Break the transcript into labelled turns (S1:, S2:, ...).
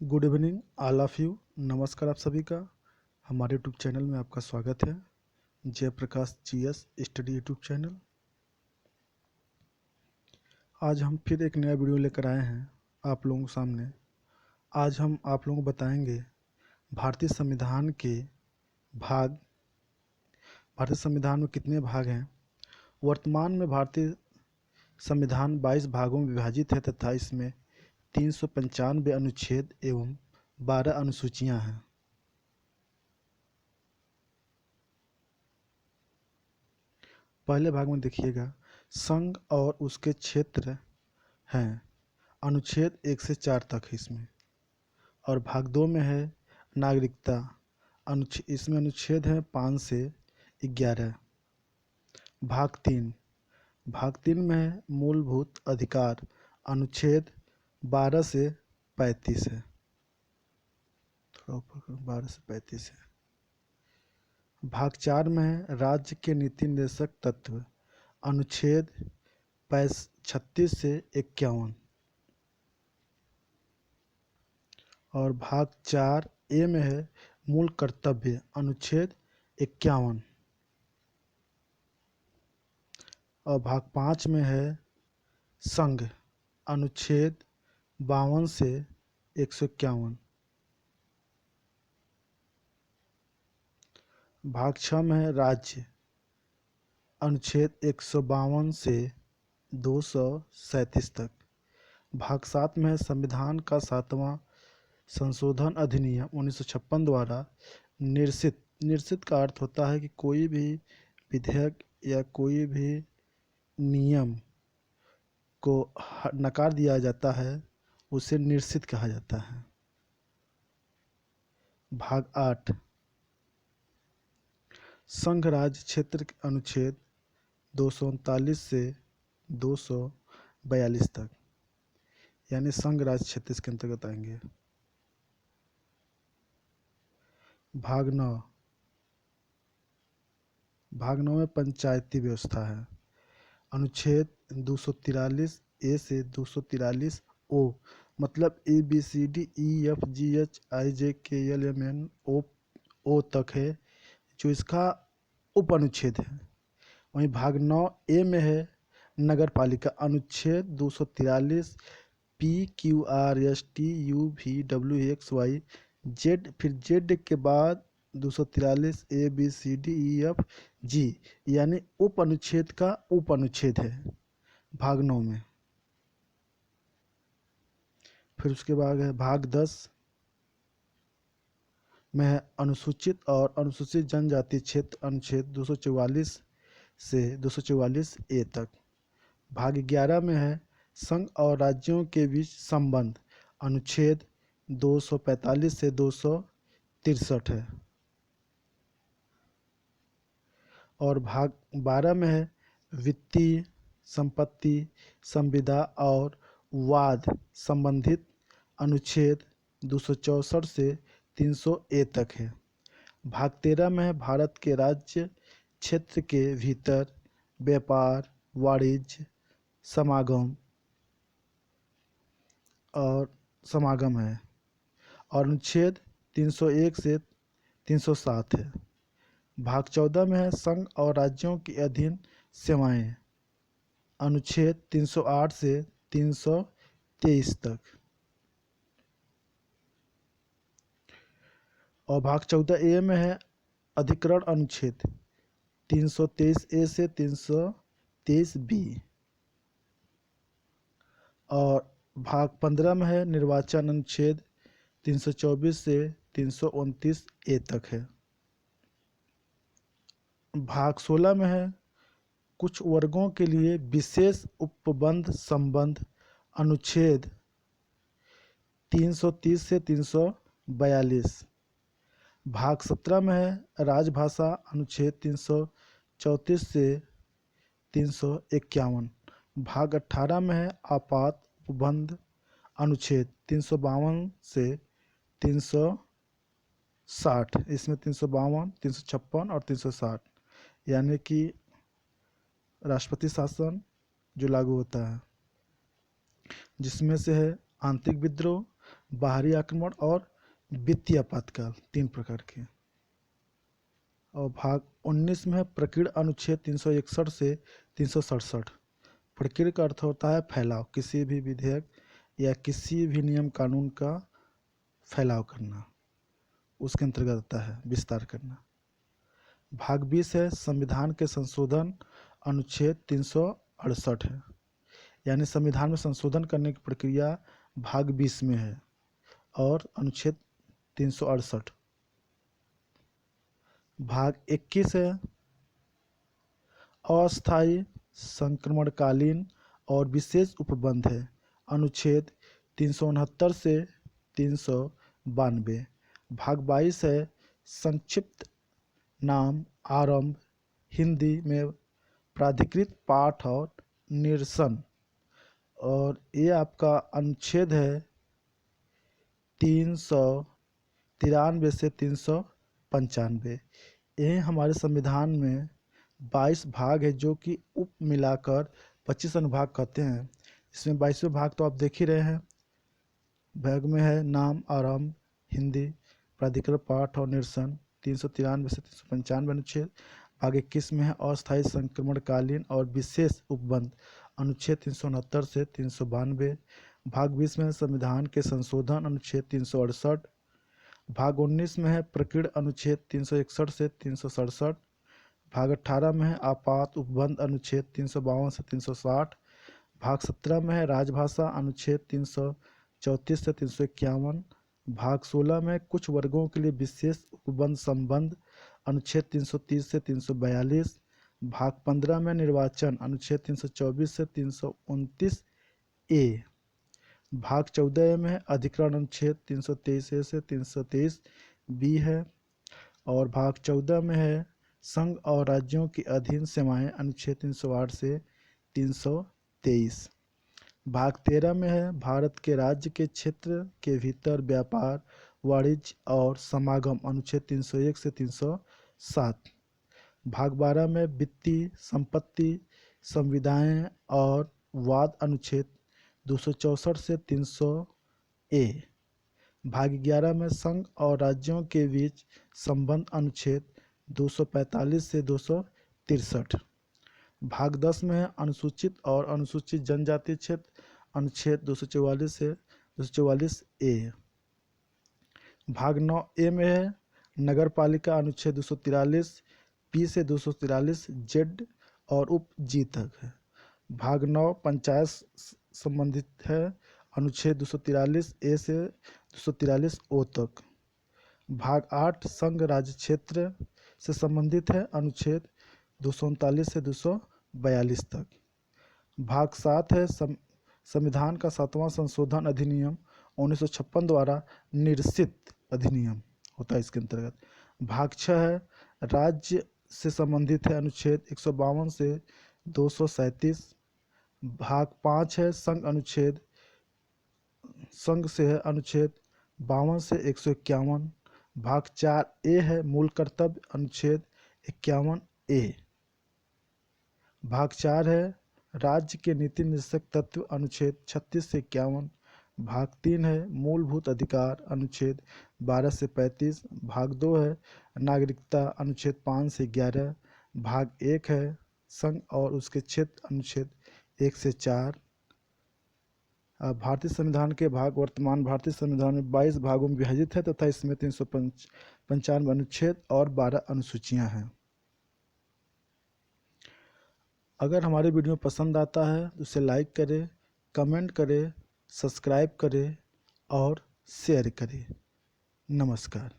S1: Good evening all of you. नमस्कार आप सभी का हमारे यूट्यूब चैनल में आपका स्वागत है। Jaiprakash GS study YouTube channel. आज हम फिर एक नया वीडियो लेकर आए हैं आप लोगों के सामने। आज हम आप लोगों को बताएंगे भारतीय संविधान के भाग। भारतीय संविधान में कितने भाग हैं। वर्तमान में भारतीय संविधान 22 भागों में विभाजित है तथा इसमें 395 अनुच्छेद एवं 12 अनुसूचियां हैं। पहले भाग में देखिएगा संघ और उसके क्षेत्र हैं। अनुच्छेद 1 से 4 तक है इसमें। और भाग 2 में है नागरिकता। इसमें अनुच्छेद हैं 5 से 11। भाग 3 में है मूलभूत अधिकार। अनुच्छेद 12 से 35 है। थोड़ा ऊपर 12 से 35 है। भाग 4 में है राज्य के नीति निर्देशक तत्व। अनुच्छेद 36 से 51। और भाग 4 ए में है मूल कर्तव्य। अनुच्छेद 51। और भाग 5 में है संघ। अनुच्छेद 52 से 151। भाग 6 में है राज्य। अनुच्छेद 152 से 237 तक। भाग 7 में है संविधान का 7वां संशोधन अधिनियम 1956 द्वारा निर्सित का अर्थ होता है कि कोई भी विधेयक या कोई भी नियम को नकार दिया जाता है, उसे निर्सित कहा जाता है। भाग 8 संघ राज्य क्षेत्र के अनुच्छेद 239 से 242 तक, यानी संघ राज्य क्षेत्र इसके अंतर्गत आएंगे। भाग 9 में पंचायती व्यवस्था है। अनुच्छेद 243 ए से 243 ओ, मतलब ABCDEFGHIJKLMNO तक है, जो इसका उप अनुच्छेद है। वहीं भाग 9 ए में है नगर पालिका। अनुच्छेद 243 PQRSTUVWXYZ, फिर जेड के बाद 243 ABCDEFG, यानी उप अनुच्छेद का उप अनुच्छेद है भाग 9 में। फिर उसके बाद है भाग 10 में है अनुसूचित और अनुसूचित जनजाति क्षेत्र। अनुच्छेद 244 से 244 ए तक। भाग 11 में है संघ और राज्यों के बीच संबंध। अनुच्छेद 245 से 263 है। और भाग 12 में है वित्तीय संपत्ति संविदा और वाद संबंधित। अनुच्छेद 264 से 300 ए तक है। भाग 13 में है भारत के राज्य क्षेत्र के भीतर व्यापार वाणिज्य समागम है। और अनुच्छेद 301 से 307 है। भाग 14 में है संघ और राज्यों के अधीन सेवाएं। अनुच्छेद 308 से 323 तक। और भाग 14 ए में है अधिकरण। अनुच्छेद 323 ए से 323 बी। और भाग 15 में है निर्वाचन। अनुच्छेद 324 से 329 ए तक है। भाग 16 में है कुछ वर्गों के लिए विशेष उपबंध संबंध। अनुच्छेद 330 से 342। भाग 17 में है राजभाषा। अनुच्छेद 334 से 351। भाग 18 में है आपात उपबंध। अनुच्छेद 352 से 360। इसमें 352, 356 और 360, यानी कि राष्ट्रपति शासन जो लागू होता है, जिसमें से है आंतरिक विद्रोह, बाहरी आक्रमण और वित्तीय आपातकाल, 3 प्रकार के। और भाग 19 में है प्रकीर्ण अनुच्छेद 361 से 367। प्रकीर्ण का अर्थ होता है फैलाव, किसी भी विधेयक या किसी भी नियम कानून का फैलाव करना, उसके अंतर्गत आता है विस्तार करना। भाग 20 है संविधान के संशोधन, अनुच्छेद 368 है, यानी संविधान में संशोधन करने की प्रक्रिया भाग 20 में है, और अनुच्छेद 368। भाग 21 है अस्थायी, संक्रमणकालीन और विशेष उपबंध है, अनुच्छेद 369 से 392। भाग 22 है संक्षिप्त नाम, आरंभ, हिंदी में प्राधिकृत पाठ और निरसन, और ये आपका अनुच्छेद है 393 से 395। ये हमारे संविधान में 22 भाग है, जो कि उप मिलाकर 25 अनुभाग कहते हैं। इसमें 22वें भाग तो आप देख ही रहे हैं। भाग में है नाम, आरंभ, हिंदी, प्राधिकृत पाठ और निरसन, 393 से 395 अनुच्छेद। भाग 21 में है अस्थायी, संक्रमणकालीन और विशेष उपबंध, अनुच्छेद 369 से 392। भाग 20 में है संविधान के संशोधन, अनुच्छेद 368। भाग 19 में है प्रकीर्ण अनुच्छेद 361 से 367। भाग 18 में है आपात उपबंध, अनुच्छेद 352 से 360। भाग 17 में है राजभाषा, अनुच्छेद 334 से 351। भाग 16 में कुछ वर्गों के लिए विशेष उपबंध संबंध, अनुच्छेद 330 से 342। भाग 15 में निर्वाचन, अनुच्छेद 324 से 329 ए। भाग 14 में है अधिकरण, अनुच्छेद 323 ए से 323 बी है। और भाग 14 में है संघ और राज्यों की अधीन सेवाएं, अनुच्छेद 308 से 323। भाग 13 में है भारत के राज्य के क्षेत्र के भीतर व्यापार, वाणिज्य और समागम, अनुच्छेद 301 से 307। भाग 12 में वित्तीय संपत्ति, संविदाएं और वाद, अनुच्छेद 264 से 300 ए। भाग 11 में संघ और राज्यों के बीच संबंध, अनुच्छेद 245 से 263। भाग 10 में है अनुसूचित और अनुसूचित जनजाति क्षेत्र, अनुच्छेद 244 से 244 ए। भाग 9 ए में है नगर पालिका, अनुच्छेद 243 पी से 243 जेड और उप जी तक है। भाग 9 पंचायत संबंधित है, अनुच्छेद 243 ए से 243 ओ तक। भाग 8 संघ राज्य क्षेत्र से संबंधित है, अनुच्छेद 239 से 242 तक। भाग 7 है संविधान का 7वां संशोधन अधिनियम 1956 द्वारा निर्सित अधिनियम होता है इसके अंतर्गत। भाग 6 है राज्य से संबंधित है, अनुच्छेद 152 से 237। भाग 5 है संघ से है, अनुच्छेद 52 से 151। भाग 4 ए है मूल कर्तव्य, अनुच्छेद 51 ए। भाग 4 है राज्य के नीति निर्देशक तत्व, अनुच्छेद 36 से 51। भाग 3 है मूलभूत अधिकार, अनुच्छेद 12 से 35। भाग 2 है नागरिकता, अनुच्छेद 5 से 11। भाग 1 है संघ और उसके क्षेत्र, अनुच्छेद 1 से 4। भारतीय संविधान के भाग वर्तमान भारतीय संविधान में 22 भागों में विभाजित है तथा इसमें 395 अनुच्छेद और 12 अनुसूचियां हैं। अगर हमारे वीडियो पसंद आता है तो उसे लाइक करें, कमेंट करें, सब्सक्राइब करें और शेयर करें। नमस्कार।